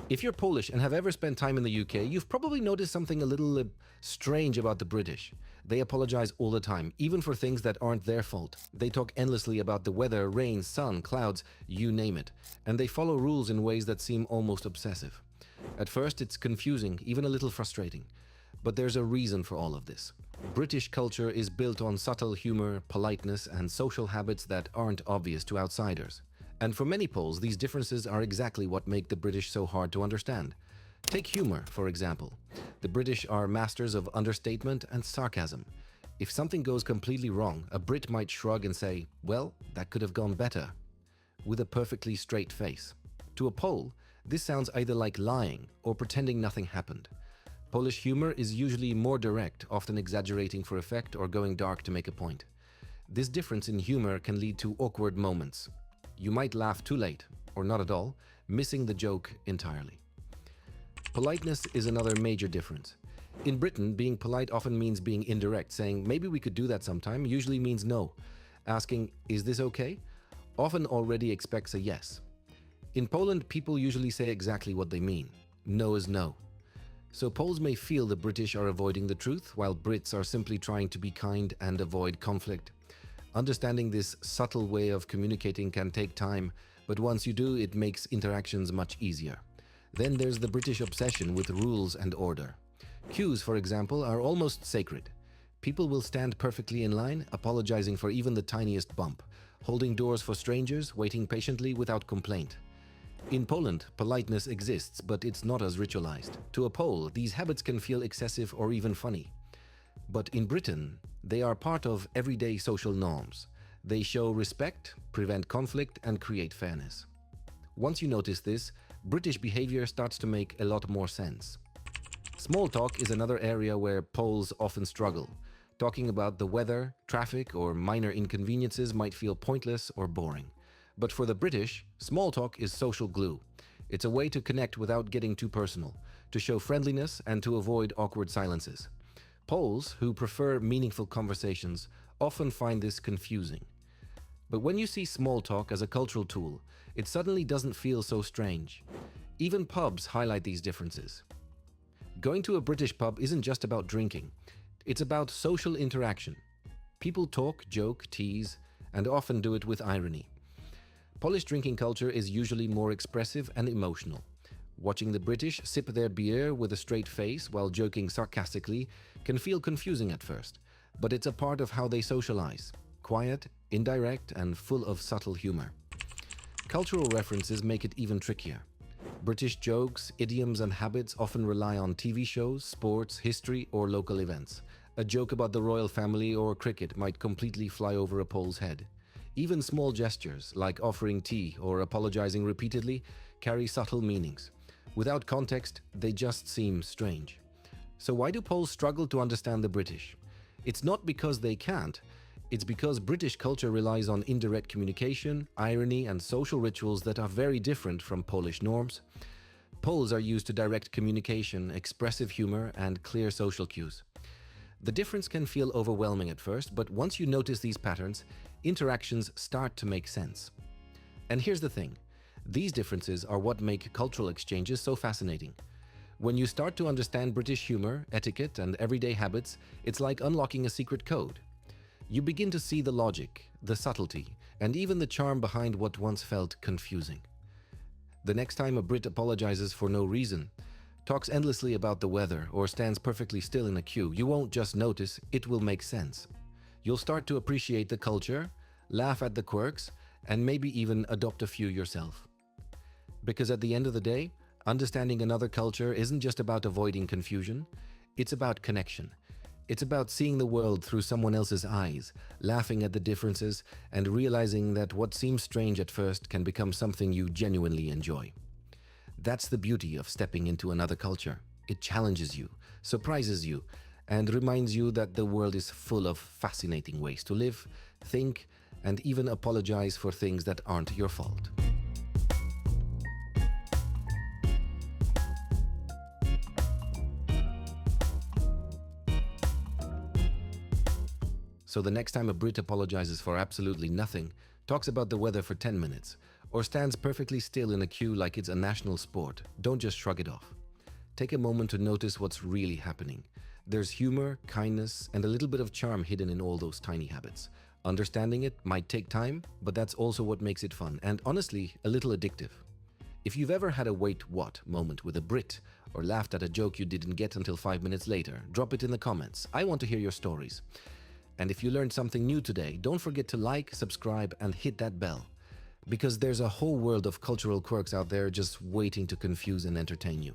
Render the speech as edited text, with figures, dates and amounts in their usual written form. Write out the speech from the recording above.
If you're Polish and have ever spent time in the UK, you've probably noticed something a little strange about the British. They apologize all the time, even for things that aren't their fault. They talk endlessly about the weather, rain, sun, clouds, you name it. And they follow rules in ways that seem almost obsessive. At first, it's confusing, even a little frustrating. But there's a reason for all of this. British culture is built on subtle humor, politeness, and social habits that aren't obvious to outsiders. And for many Poles, these differences are exactly what make the British so hard to understand. Take humor, for example. The British are masters of understatement and sarcasm. If something goes completely wrong, a Brit might shrug and say, "Well, that could have gone better," with a perfectly straight face. To a Pole, this sounds either like lying or pretending nothing happened. Polish humor is usually more direct, often exaggerating for effect or going dark to make a point. This difference in humor can lead to awkward moments. You might laugh too late, or not at all, missing the joke entirely. Politeness is another major difference. In Britain, being polite often means being indirect, saying, "Maybe we could do that sometime," usually means no. Asking, "Is this okay?" often already expects a yes. In Poland, people usually say exactly what they mean. No is no. So Poles may feel the British are avoiding the truth, while Brits are simply trying to be kind and avoid conflict. Understanding this subtle way of communicating can take time, but once you do, it makes interactions much easier. Then there's the British obsession with rules and order. Queues, for example, are almost sacred. People will stand perfectly in line, apologizing for even the tiniest bump, holding doors for strangers, waiting patiently without complaint. In Poland, politeness exists, but it's not as ritualized. To a Pole, these habits can feel excessive or even funny. But in Britain, they are part of everyday social norms. They show respect, prevent conflict, and create fairness. Once you notice this, British behavior starts to make a lot more sense. Small talk is another area where Poles often struggle. Talking about the weather, traffic, or minor inconveniences might feel pointless or boring. But for the British, small talk is social glue. It's a way to connect without getting too personal, to show friendliness, and to avoid awkward silences. Poles, who prefer meaningful conversations, often find this confusing. But when you see small talk as a cultural tool, it suddenly doesn't feel so strange. Even pubs highlight these differences. Going to a British pub isn't just about drinking. It's about social interaction. People talk, joke, tease, and often do it with irony. Polish drinking culture is usually more expressive and emotional. Watching the British sip their beer with a straight face while joking sarcastically can feel confusing at first, but it's a part of how they socialize. Quiet, indirect, and full of subtle humor. Cultural references make it even trickier. British jokes, idioms, and habits often rely on TV shows, sports, history, or local events. A joke about the royal family or cricket might completely fly over a Pole's head. Even small gestures, like offering tea or apologizing repeatedly, carry subtle meanings. Without context, they just seem strange. So why do Poles struggle to understand the British? It's not because they can't. It's because British culture relies on indirect communication, irony, and social rituals that are very different from Polish norms. Poles are used to direct communication, expressive humor, and clear social cues. The difference can feel overwhelming at first, but once you notice these patterns, interactions start to make sense. And here's the thing. These differences are what make cultural exchanges so fascinating. When you start to understand British humor, etiquette, and everyday habits, it's like unlocking a secret code. You begin to see the logic, the subtlety, and even the charm behind what once felt confusing. The next time a Brit apologizes for no reason, talks endlessly about the weather, or stands perfectly still in a queue, you won't just notice, it will make sense. You'll start to appreciate the culture, laugh at the quirks, and maybe even adopt a few yourself. Because at the end of the day, understanding another culture isn't just about avoiding confusion, it's about connection. It's about seeing the world through someone else's eyes, laughing at the differences, and realizing that what seems strange at first can become something you genuinely enjoy. That's the beauty of stepping into another culture. It challenges you, surprises you, and reminds you that the world is full of fascinating ways to live, think, and even apologize for things that aren't your fault. So the next time a Brit apologizes for absolutely nothing, talks about the weather for 10 minutes, or stands perfectly still in a queue like it's a national sport, don't just shrug it off. Take a moment to notice what's really happening. There's humor, kindness, and a little bit of charm hidden in all those tiny habits. Understanding it might take time, but that's also what makes it fun and, honestly, a little addictive. If you've ever had a "wait, what" moment with a Brit, or laughed at a joke you didn't get until 5 minutes later, drop it in the comments. I want to hear your stories. And if you learned something new today, don't forget to like, subscribe, and hit that bell. Because there's a whole world of cultural quirks out there just waiting to confuse and entertain you.